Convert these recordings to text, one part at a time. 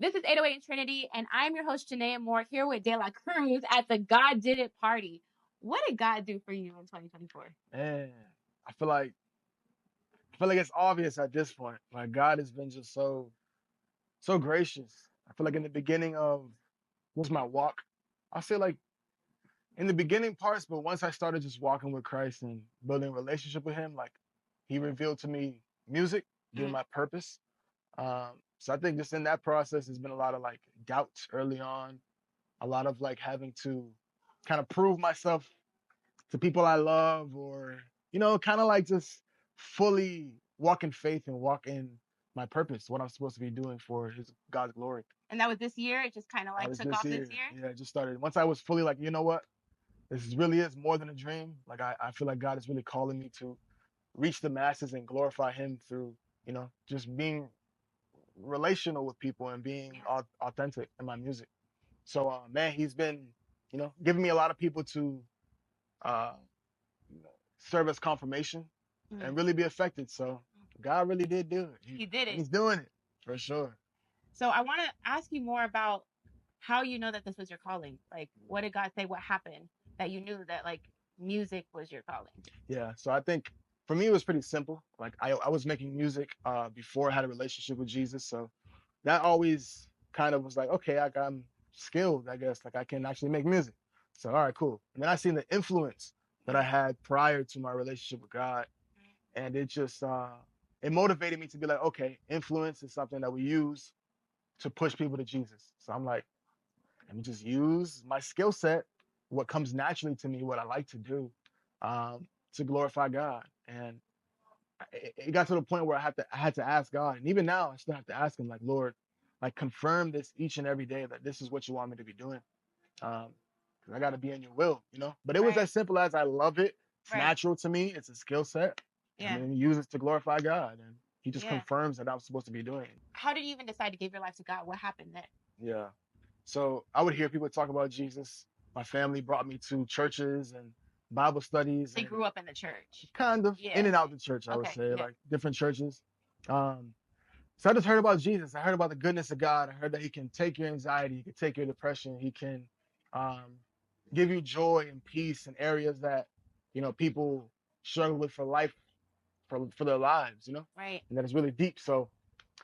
This is 808 in Trinity, and I'm your host, Janae Moore, here with De La Cruz at the God Did It party. What did God do for you in 2024? Man, I feel like I feel like it's obvious at this point. Like God has been just so gracious. I feel like in the beginning of just my walk, I feel like in the beginning parts, but once I started just walking with Christ and building a relationship with Him, like He revealed to me music being Mm, my purpose. So I think just in that process, there's been a lot of like doubts early on, a lot of like having to kind of prove myself to people I love, or kind of like just fully walk in faith and walk in my purpose, what I'm supposed to be doing for His God's glory. And that was this year? It just kind of That like was took this off this year. year? Yeah, it just started. Once I was fully like, you know what, really is more than a dream. Like I feel like God is really calling me to reach the masses and glorify Him through, just being relational with people and being Yeah. authentic in my music. So, man, He's been, giving me a lot of people to uh, serve as confirmation Mm. and really be affected. So God really did do it. He did And it. He's doing it for sure. So I want to ask you more about how you know that this was your calling. Like, what did God say? What happened that you knew that like music was your calling? Yeah. So I think for me, it was pretty simple. Like I was making music before I had a relationship with Jesus. So that always kind of was like, okay, I'm skilled, I guess. Like I can actually make music. So, all right, cool. And then I seen the influence that I had prior to my relationship with God. And it just, it motivated me to be like, okay, influence is something that we use to push people to Jesus. So I'm like, let me just use my skill set, what comes naturally to me, what I like to do, to glorify God. And it got to the point where I had to ask God, and even now I still have to ask Him, like, Lord, like confirm this each and every day that this is what you want me to be doing. Because I got to be in your will. But it was Right. as simple as I love it. It's Right. natural to me. It's a skill set. And Yeah. then use it to glorify God, and He just Yeah. confirms that I'm supposed to be doing it. How did you even decide to give your life to God? What happened there? Yeah. So I would hear people talk about Jesus. My family brought me to churches and Bible studies, They and grew up in the church. kind of Yeah. in and out the church, I would Okay. say, Yeah. like different churches. Um, so I just heard about Jesus. I heard about the goodness of God. I heard that He can take your anxiety, He can take your depression, He can um, give you joy and peace in areas that people struggle with for life, for their lives. Right. And that is really deep. So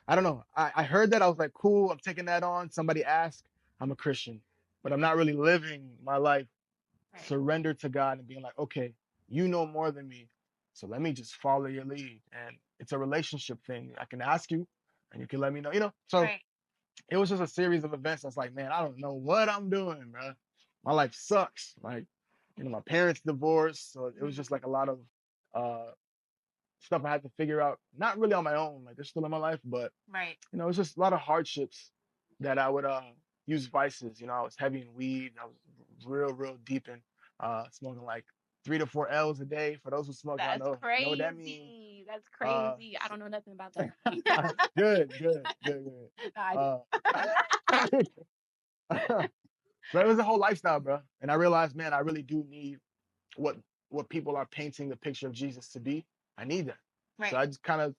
I don't know. I heard that. I was like, cool, I'm taking that on. Somebody asked, I'm a Christian, but I'm not really living my life Right. surrendered to God and being like, okay, you know more than me. So let me just follow your lead. And it's a relationship thing. I can ask you and you can let me know. So Right. it was just a series of events that's like, man, I don't know what I'm doing, bro. My life sucks. Like, my parents divorced. So it was just like a lot of uh stuff I had to figure out, not really on my own. Like they're still in my life, but Right. it's just a lot of hardships that I would use vices. I was heavy in weed. I was real deep in smoking like 3 to 4 L's a day. For those who smoke, y'all That's know what that means. crazy. That's Uh, crazy. I don't know nothing about that. good. No, I do. Uh, but it was a whole lifestyle, bro. And I realized, man, I really do need what people are painting the picture of Jesus to be. I need that. So Right. I just kind of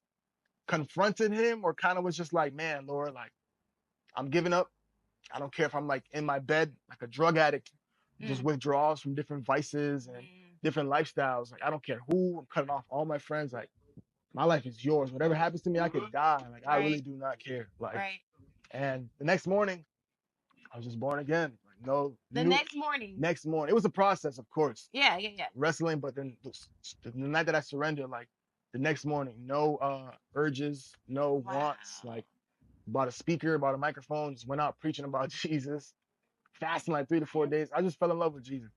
confronted Him, or kind of was just like, man, Lord, like I'm giving up. I don't care if I'm like in my bed, like a drug addict, just Mm. withdrawals from different vices and Mm. different lifestyles. Like I don't care who, I'm cutting off all my friends. Like my life is yours. Whatever happens to me, I could die. Like I Right. really do not care. Like, Right. and the next morning, I was just born again. Like no The new next morning. next morning. It was a process, of course, Yeah. Yeah. Yeah. wrestling, but then the night that I surrendered, like the next morning, no urges, no wants. Wow. Like bought a speaker, bought a microphone, just went out preaching about Jesus, fasting like 3 to 4 days. I just fell in love with Jesus.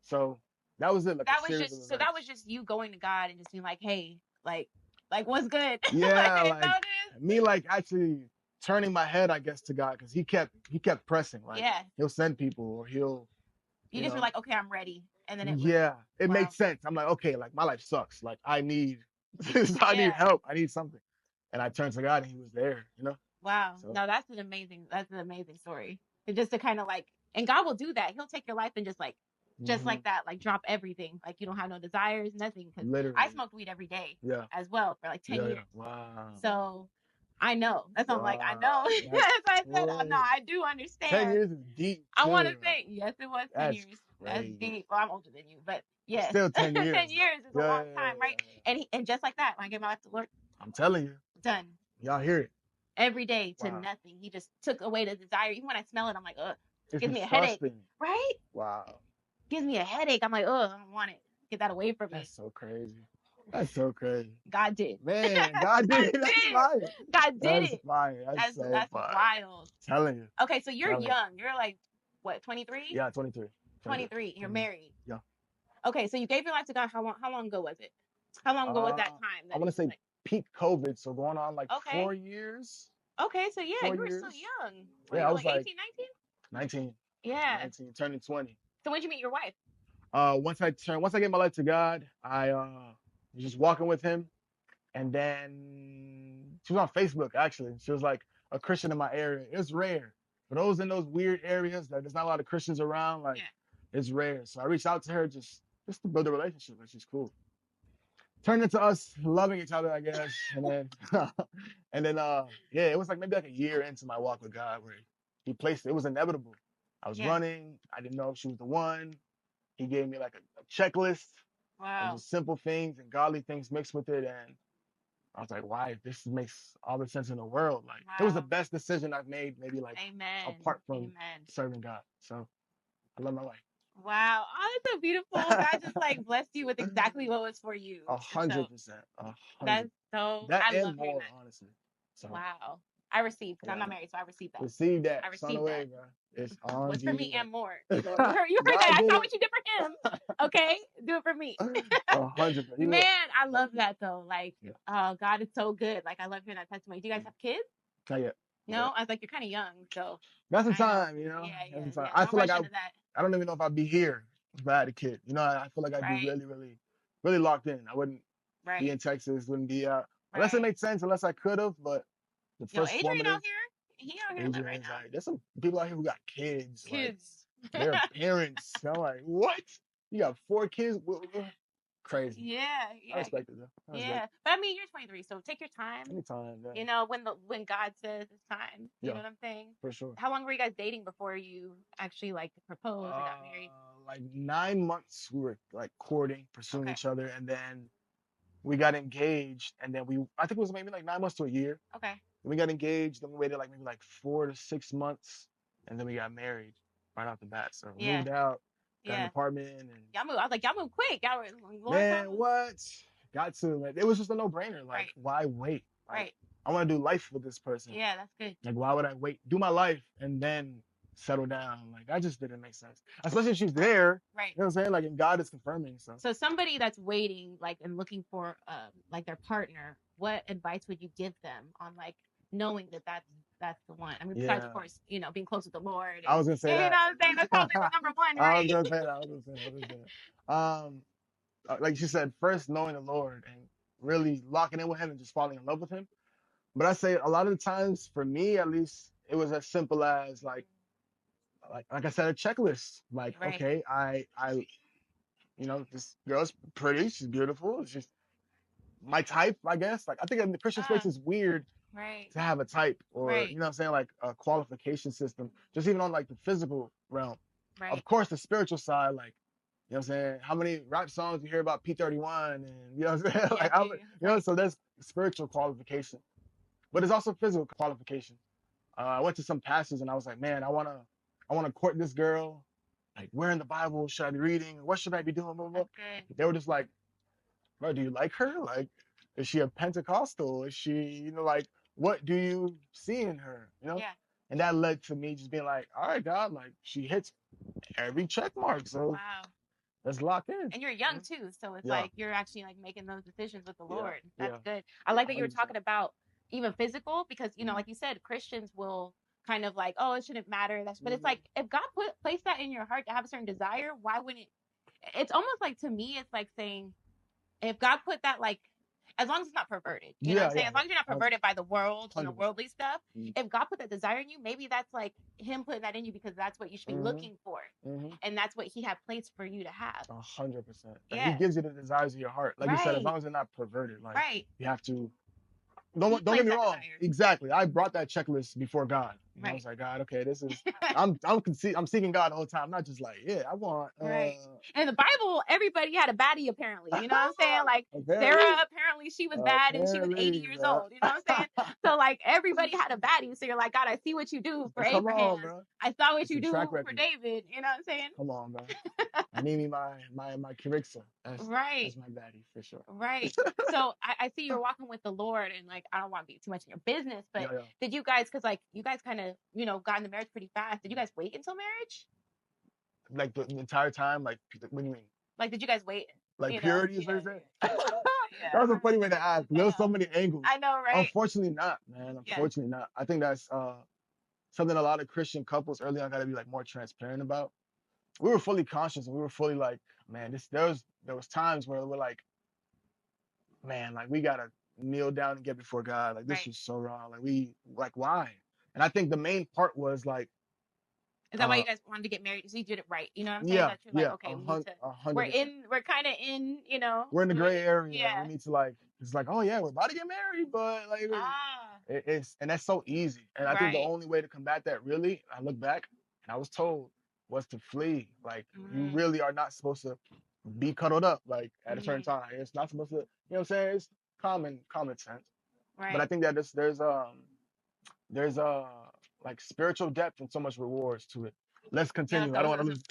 So that was it, like a That was series of just so. That was events. just you going to God and just being like, "Hey, like what's good?" Like, Yeah, is like that what me, like actually turning my head, I guess, to God, because He kept pressing. it is? Like Yeah. He'll send people, or He'll, You you just were know, like, "Okay, I'm ready," and then it was yeah, it wow. made sense. I'm like, okay, like my life sucks. Like I need, I Yeah. need help. I need something. And I turned to God, and He was there. Wow. So No, that's an amazing story. And just to kind of like, and God will do that. He'll take your life and just hmm like that, like drop everything. Like you don't have no desires, nothing. Because I literally, smoked weed every day yeah, as well for like 10 yeah, years. yeah. Wow. So I know. That's what I'm like. I know. Wow, That's that's why I said, oh, no, crazy. I do 10 understand. years is deep I too. want to Like, say, yes, it was 10 that's years. That's crazy. deep. Well, I'm older than you, but yes, Still 10 10 years years is though. a Yeah, long yeah, yeah, time, right? yeah. And just like that, when I gave my life to the Lord, I'm telling you, done. y'all hear it. Every day to Wow. nothing. He just took away the desire. Even when I smell it, I'm like, ugh, It's gives me a headache, disgusting. right? Wow. Gives me a headache. I'm like, ugh, I don't want it. Get that away from me. That's so crazy. That's so crazy. God did. Man, God God did it. That's did. fire. God did That's it. fire. That's so That's fire. wild. Telling you. Okay, so you're Telling you. young. You're like what, 23? Yeah, 23. 23. You're Mhm. married. Yeah. Okay, so you gave your life to God. How long ago was it? How long ago was that time I that want it to was say like, peak COVID, so going on like okay. 4 years. Okay, so yeah, Four you were so years. young. Were Yeah, I you was like like 18, 19? 19, Yeah. 19, turning 20. So when'd you meet your wife? Once I gave my life to God, I was just walking with him, and then she was on Facebook actually. She was like a Christian in my area. It's rare. For those in those weird areas that there's not a lot of Christians around, like Yeah. it's rare. So I reached out to her just to build a relationship, which is cool. Turned into us loving each other, I guess. And then yeah, it was like maybe like a year into my walk with God where he placed it. It was inevitable. I was Yeah. running. I didn't know if she was the one. He gave me like a checklist of Wow. just simple things and godly things mixed with it. And I was like, why? This makes all the sense in the world. Like it was the Wow. best decision I've made, maybe like Amen. apart from Amen. serving God. So I love my life. Wow. Oh, that's so beautiful. God just like blessed you with exactly what was for you. A And so 100%. A that's hundred. so, That I and love hearing more, that. honestly. So Wow. I received because I'm yeah, not married, so I received that. receive that. I It's on the received way, that. bro. It's on What's for me the and more. way. You heard that? God I did saw it. what you did for him. Okay, do it for me. 100%. He Man, will. I love that though. Like, Yeah. God is so good. Like, I love hearing that testimony. Do you guys have kids? Not yet. No, I was like, you're kind of young, so Got some I know. time, you know. Yeah, Got some yeah, time. yeah. I Don't feel like rush into that, I don't even know if I'd be here if I had a kid. You know, I feel like I'd be right? really, really, really locked in. I wouldn't be Right, in Texas, wouldn't be unless it right. made sense, unless I could have, but the Yo, first Adrian out formative here. He out here lit right Adrian's now. like, there's some people out here who got kids, like Kids. their parents. I'm like, what? You got 4 kids? Crazy. Yeah, I yeah, respect it though. I respect yeah. But I mean, you're 23, so take your time. it. Anytime, yeah. You know, when God says it's time. You know Yeah, what I'm saying? for sure. How long were you guys dating before you actually like proposed or got married? Like 9 months we were like courting, pursuing Okay, each other, and then we got engaged, and then I think it was maybe like 9 months to a year. okay. Then we got engaged, then we waited like maybe like 4 to 6 months, and then we got married right off the bat. So we Yeah, moved out, got an yeah. apartment, and Y'all move. I was like, y'all move quick. Y'all were Lord man, time. what? Got to. Like, it was just a no-brainer. Like, Right, why wait? Like, right. I want to do life with this person. Yeah, that's good. Like, why would I wait? Do my life and then settle down. Like, that just didn't make sense. Especially if she's there. Right. You know what I'm saying? Like, and God is confirming. So, So somebody that's waiting, like, and looking for, like their partner, what advice would you give them on like knowing that that's the one? I mean, besides of yeah. course, you know, being close with the Lord. I And, was going to say you know that. what I'm saying? That's probably the number one, I was right? going to say that. I was going to say that. I was going to say that. Like you said, first knowing the Lord and really locking in with Him and just falling in love with Him. But I say a lot of the times, for me at least, it was as simple as like I said, a checklist. Like, Right. okay, this girl's pretty, she's beautiful, she's my type, I guess. Like, I think in the Christian space it's weird Right. to have a type or Right. you know what I'm saying, like a qualification system, just even on like the physical realm. Right. Of course, the spiritual side, like, you know what I'm saying? How many rap songs you hear about P31 and you know what I'm saying? Yeah, Like, so there's spiritual qualification, but there's also physical qualification. I went to some pastors and I was like, man, I wanna court this girl. Like, where in the Bible should I be reading? What should I be doing? Blah, blah. That's good. They were just like, bro, do you like her? Like, is she a Pentecostal? Is she, like, what do you see in her? Yeah. And that led to me just being like, all right, God, like, she hits every check mark. So Wow. let's lock in. And you're young too, so it's Yeah. like you're actually like making those decisions with the Yeah, Lord. That's yeah. good. I like that you were 100%. talking about even physical because you know, like you said, Christians will kind of like, oh, it shouldn't matter. But it's like if God placed that in your heart to have a certain desire, why wouldn't it? It's almost like to me, it's like saying if God put that like. As long as it's not perverted, you know what I'm saying? As long as you're not perverted by the world and the 100%. worldly stuff, if God put that desire in you, maybe that's like Him putting that in you because that's what you should be looking for, and that's what He had placed for you to have. 100%. Yeah. He gives you the desires of your heart. Like you said, as Right. long as they're not perverted, like Right. you have to don't get me that wrong. desire. Exactly. I brought that checklist before God. And I Right. was like, God, okay, this is I'm seeking God the whole time, not just like, yeah, I want Right. In the Bible, everybody had a baddie apparently. You know what I'm saying? Like apparently, Sarah, apparently she was bad and she was 80 apparently, years bro. old. You know what I'm saying? So like everybody had a baddie. So you're like, God, I see what you do for Come Abraham. on, bro. I saw what It's you a track do for record. David. You know what I'm saying? Come on, bro. I need me my Kirixa. Right. That's my baddie for sure. Right. So I see you're walking with the Lord, and like I don't want to be too much in your business, but Yeah, yeah. did you guys, because like you guys kind of got into marriage pretty fast. Did you guys wait until marriage? Like the entire time, like what do you mean? Like did you guys wait? Like purity is what you're saying? Yeah. That was a funny way to ask. There was so many angles. I know, right? Unfortunately not, man. Yeah. Unfortunately not. I think that's something a lot of Christian couples early on gotta be like more transparent about. We were fully conscious and we were fully like, man, there was times where we're like, man, like we gotta kneel down and get before God. Like this Right. is so wrong. Like why? And I think the main part was like, Is that why you guys wanted to get married? Because you did it right. You know what I'm saying? yeah, That you're yeah, like, okay, we need to. 100%. We're kind of in, We're in the gray area. Yeah. We need to like, it's like, oh yeah, we're about to get married, but like, and that's so easy. And I think the Right. only way to combat that, really, I look back and I was told, was to flee. Like you Mm. really are not supposed to be cuddled up like at a certain Mhm. time. It's not supposed to, you know what I'm saying? It's common sense. But I Right. think that there's like spiritual depth and so much rewards to it. Let's continue. I don't want to lose.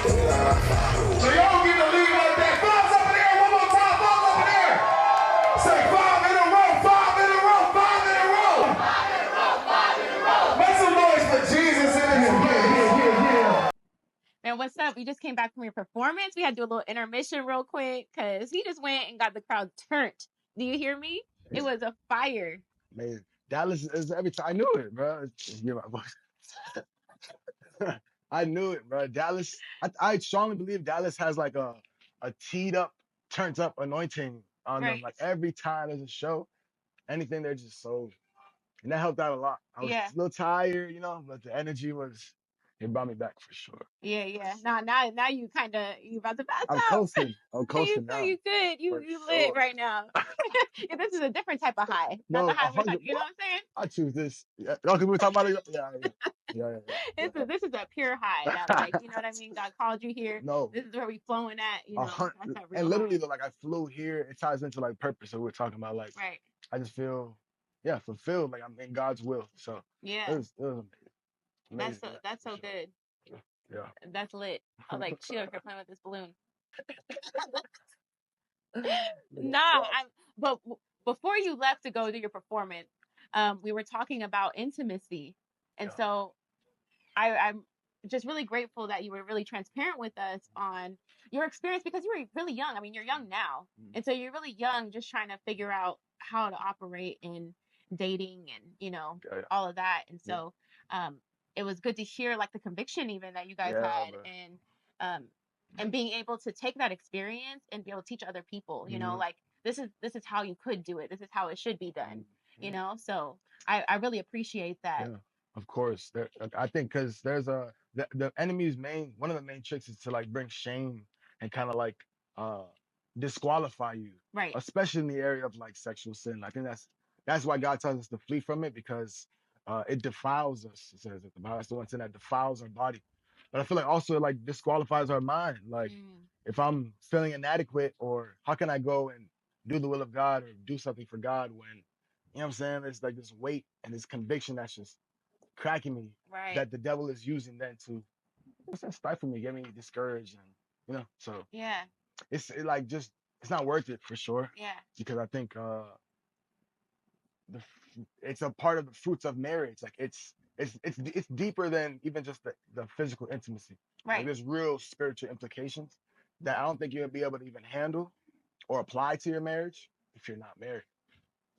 So y'all get the lead like that. Five's over there. One more time. Five's over there. Say 5 in a row. 5 in a row. 5 in a row. 5 in a row. 5 in a row. Make some noise for Jesus in this place. Man, what's up? We just came back from your performance. We had to do a little intermission real quick because he just went and got the crowd turned. Do you hear me? It was a fire. Man, Dallas is every time. I knew it, bro. Hear my voice. I knew it, bro. Dallas. I strongly believe Dallas has like a teed up, turned up anointing on them. Right. Like every time there's a show, anything they're just so, and that helped out a lot. I was Yeah. a little tired, you know, but the energy was. It brought me back for sure. Yeah, yeah. Now you kind of you about to pass I'm out. coasting. I'm coasting So now. you good. You lit sure. right now. Yeah, this is a different type of high. No, Not the high we're 100. talking. You know what I'm saying? I choose this. Yeah. Okay, we were talking about it. Yeah. This is a pure high. That like, you know what I mean? God called you here. No. This is where we flowing at. You know, that's that real And literally high. though, like I flew here. It ties into like purpose. So we're talking about like, Right. I just feel, yeah, fulfilled. Like I'm in God's will. So Yeah. it was amazing. That's so good. Yeah. That's lit. I like she over here playing with this balloon. But before you left to go do your performance, we were talking about intimacy, and so I'm just really grateful that you were really transparent with us on your experience because you were really young. I mean, you're young now, and so you're really young, just trying to figure out how to operate in dating and all of that. And so it was good to hear like the conviction even that you guys had, and being able to take that experience and be able to teach other people. You know, like this is how you could do it. This is how it should be done. You know, so I really appreciate that. Yeah, of course. I think because there's the enemy's one of the main tricks is to like bring shame and kind of like disqualify you, Right. especially in the area of like sexual sin. I think that's why God tells us to flee from it because it defiles us. It says that the Bible is the one sin that defiles our body. But I feel like also it like disqualifies our mind. Like if I'm feeling inadequate, or how can I go and do the will of God or do something for God when, you know what I'm saying? There's like this weight and this conviction that's just cracking me, Right. that the devil is using then to stifle me, get me discouraged, and so yeah, it's like just it's not worth it for sure. Yeah. Because I think it's a part of the fruits of marriage. Like it's deeper than even just the physical intimacy. Like Right. there's real spiritual implications that I don't think you'll be able to even handle or apply to your marriage if you're not married.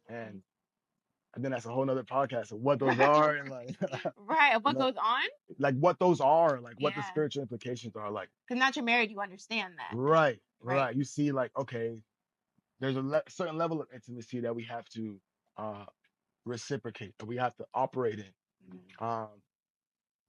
And then that's a whole nother podcast of what those are and like Right. you What know, goes on? like what those are, like what the Yeah. spiritual implications are, like Because now you're married, you understand that. right, Right. right. You see, like okay, there's a certain level of intimacy that we have to uh reciprocate, that we have to operate in. Mhm.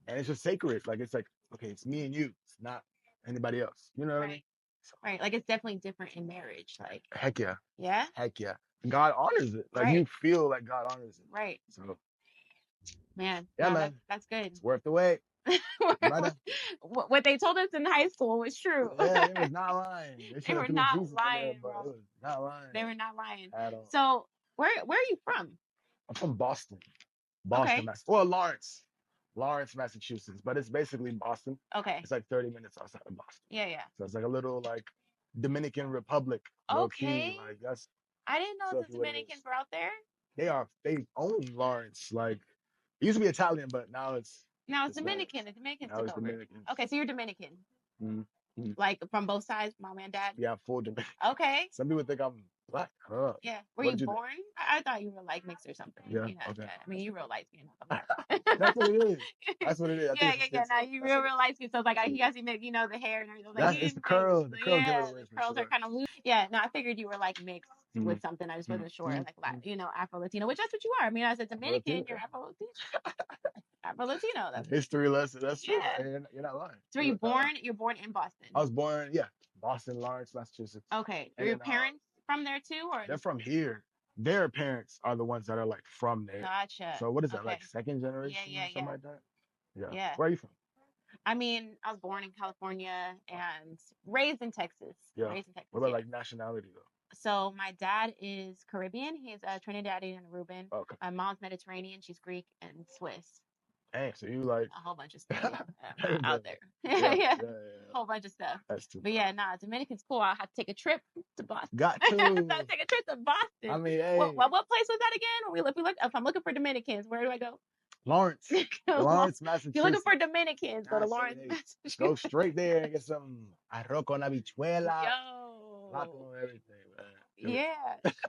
And it's just sacred. Like it's like, okay, it's me and you. It's not anybody else. You know what I mean? Right. So, Right. Like it's definitely different in marriage. Like, heck yeah. yeah. Heck yeah. God honors it. Like Right. you feel like God honors it. Right. So Man. yeah, No, man. that's good. It's worth the wait. Right. What they told us in high school was true. Yeah, it was not lying. They They should were have threw not Jesus in there, lying, but it bro. was not lying They were not lying. at all. So where are you from? I'm from Boston. Okay. Mass. Well, Lawrence, Massachusetts, but it's basically Boston. Okay. It's like 30 minutes outside of Boston. Yeah, yeah. So it's like a little like Dominican Republic, low key. Like that's I didn't know the exactly what it Dominicans is. were out there. They own Lawrence. Like it used to be Italian, but now it's Now it's Spanish. Dominican. The Dominicans Now took it's over. Dominican. Okay, so you're Dominican. Mm-hmm. Like from both sides, mom and dad? Yeah, full Dominican. Okay. Some people think I'm black. Yeah. Were What you did you born? I thought you were like mixed or something. Yeah, You know, okay. yeah. I mean, you real light skin. That's what it is. That's what it is. I Yeah, think yeah, yeah. it's- Now you real light skin. So it's like he has to make, you know, the hair and everything. Like, That's it's the curls. The curls give yeah, it away the for curls are sure. kind of loose. Yeah, no, I figured you were like mixed Mhm. with something. I just wasn't sure. Mhm. Like, you know, Afro Latino, which that's what you are. I mean, as a Dominican, you're Afro Latino. Afro Latino. That's History lesson. That's true. Yeah. You're not lying. So were you born? You're born in Boston. I was born, yeah, Boston, Lawrence, Massachusetts. Okay. And Are your then, parents from there too, or They're from here. Their parents are the ones that are like from there. Gotcha. So what is that, Okay. like second generation? Yeah, yeah, Something yeah. like that? Yeah. Yeah. Where are you from? I mean, I was born in California and raised in Texas. Yeah. Raised in Texas. What about yeah. like nationality though? So my dad is Caribbean. He's a Trinidadian and Aruban. Okay. My mom's Mediterranean. She's Greek and Swiss. Dang, so you like A whole bunch of stuff out there. yeah, yeah. yeah. Whole bunch of stuff. That's too But yeah, nah, Dominican's cool. I'll have to take a trip to Boston. Got to. Gotta take a trip to Boston. I mean, hey. What place was that again? If I'm looking for Dominicans, where do I go? Lawrence, Massachusetts. If you're looking for Dominicans, go to I say, Lawrence, hey, Massachusetts. Go straight there and get some arroz con habichuela. Yo. Plátano, everything, man. Yeah.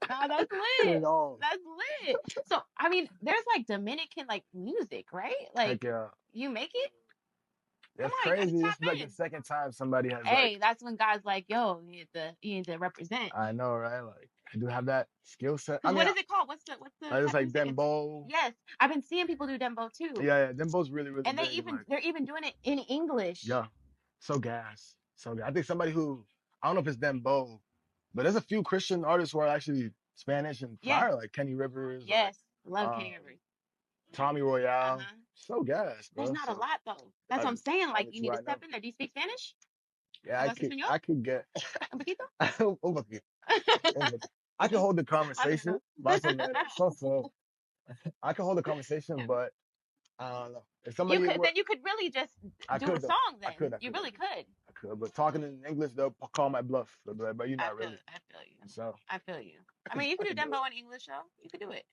Nah, that's Get lit. it on. That's lit. So, I mean, there's like Dominican like music, right? Like, Heck yeah. you make it? That's Come on, you crazy. gotta This is tap like in. the second time somebody has Hey, like, that's when guys like, yo, you need to represent. I know, right? Like I do have that skill set. I 'Cause mean, what is it called? What's the it's like type of music? dembo. Yes, I've been seeing people do dembo too. Yeah, dembo's really, really And big, like, they're even doing it in English. yeah, so gas, so gas. I think somebody who I don't know if it's dembo, but there's a few Christian artists who are actually Spanish and Yeah. fire, like Kenny Rivers. Yes, love um, Kenny Rivers. Tommy Royale. Uh-huh. So gas, bro. There's not a So, lot though. That's what I'm saying. Like you need to step in there. Do you speak Spanish? Yeah, ¿Hablas español? I could get. Un poquito? Un poquito. I can hold the conversation. Más o menos. So, I can hold the conversation, but I don't know. If somebody You could really just I do could, a though. song then. I could. You really could. I could, but talking in English, they'll call my bluff. They'll be like, but you're not really. I feel you. So I feel you. I mean, you could do dembo in English though. You could do it.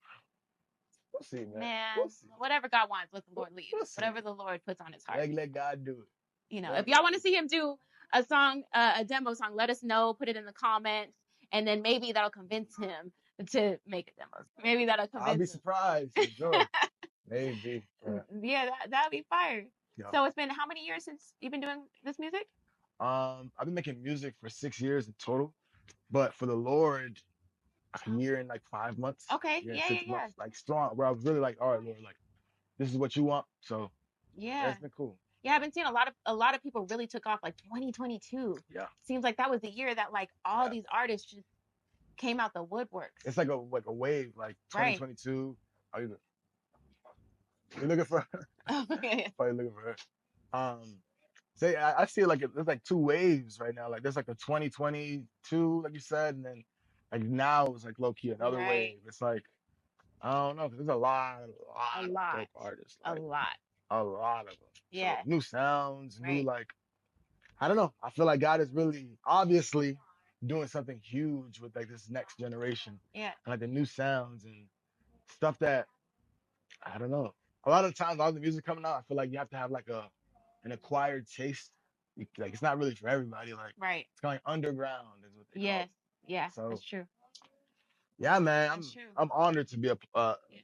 we'll see, man. Man, We'll see. whatever God wants, what the Lord leads. We'll see. Whatever the Lord puts on his heart. Let God do it. You know, if y'all want to see him do a song, a demo song, let us know. Put it in the comments, and then maybe that'll convince him to make a demo. Maybe that'll convince I'll be him. surprised. For sure. Maybe. Yeah, that'd be fire. Yeah. So it's been how many years since you've been doing this music? I've been making music for 6 years in total, but for the Lord, a year and like 5 months. Okay. Yeah, Yeah. 6 months, like strong. Where I was really like, all right, Lord, like this is what you want. So Yeah. it's been cool. Yeah, I've been seeing a lot of people really took off like 2022. Yeah. Seems like that was the year that like all these artists just came out the woodworks. It's like a wave, like Right. 2022. Are you looking for her? Okay. Probably looking for her. Say I see like there's like two waves right now. Like there's like the 2022, like you said, and then like now it's like low key another Right. wave. It's like I don't know, 'cause there's a lot of dope artists. A Like, lot. a lot of them. Yeah. So, new sounds, new Right. like I don't know. I feel like God is really obviously doing something huge with like this next generation, Yeah. like the new sounds and stuff that I don't know. A lot of times, all the music coming out, I feel like you have to have like an acquired taste. Like it's not really for everybody. Like Right. it's kind of like underground is what they call Yes. it. Yeah. So That's true. yeah, man, That's true. I'm honored to be a Yeah.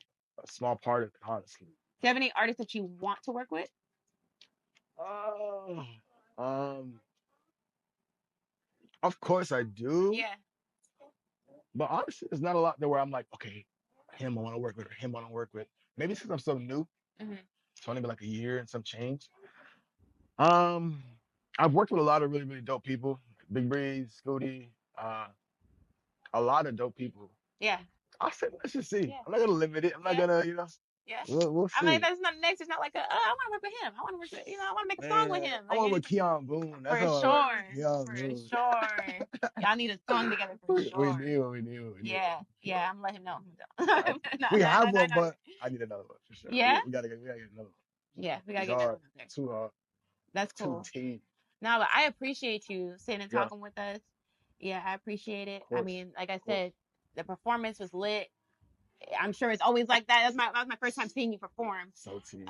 small part of it, honestly. Do you have any artists that you want to work with? Oh, um, of course I do, Yeah. but honestly, there's not a lot there where I'm like, okay, him I want to work with, or him I want to work with. Maybe since I'm so new, Hmm. it's only been like a year and some change. Um, I've worked with a lot of really, really dope people. Big Breeze, Scooty, uh, a lot of dope people. Yeah. I said, let's just see. Yeah. I'm not gonna limit it. I'm not Yeah. gonna, Yeah. we'll I mean, see. that's not next. It's not like I want to work with him. I want to work with, I want to make a song with Man, him. I Like, want with Keon Boone. That's for how I work. sure. Keon For Boone. sure. Y'all need a song together for We sure. do, we do, we do. Yeah. Yeah. I'm letting him know. I- we have one, but I need another one for sure. Yeah? We gotta get another one. Yeah. We gotta It's get that hard. one up there. Too hard. That's Too cool. deep. No, but I appreciate you sitting and Yeah. talking with us. Yeah, I appreciate it. I Course. mean, like I Of course. said, the performance was lit. I'm sure it's always like that. That was my first time seeing you perform. So deep.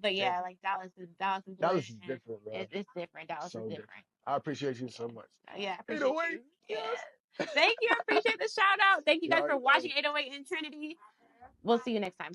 But yeah, like Dallas is Dallas lit, is and different, bro. it's different. Dallas So is different. different. I appreciate you so much. Yeah, I appreciate 808. you. Yes. Thank you. I appreciate the shout out. Thank you You guys for already know. watching 808 in Trinity. We'll see you next time.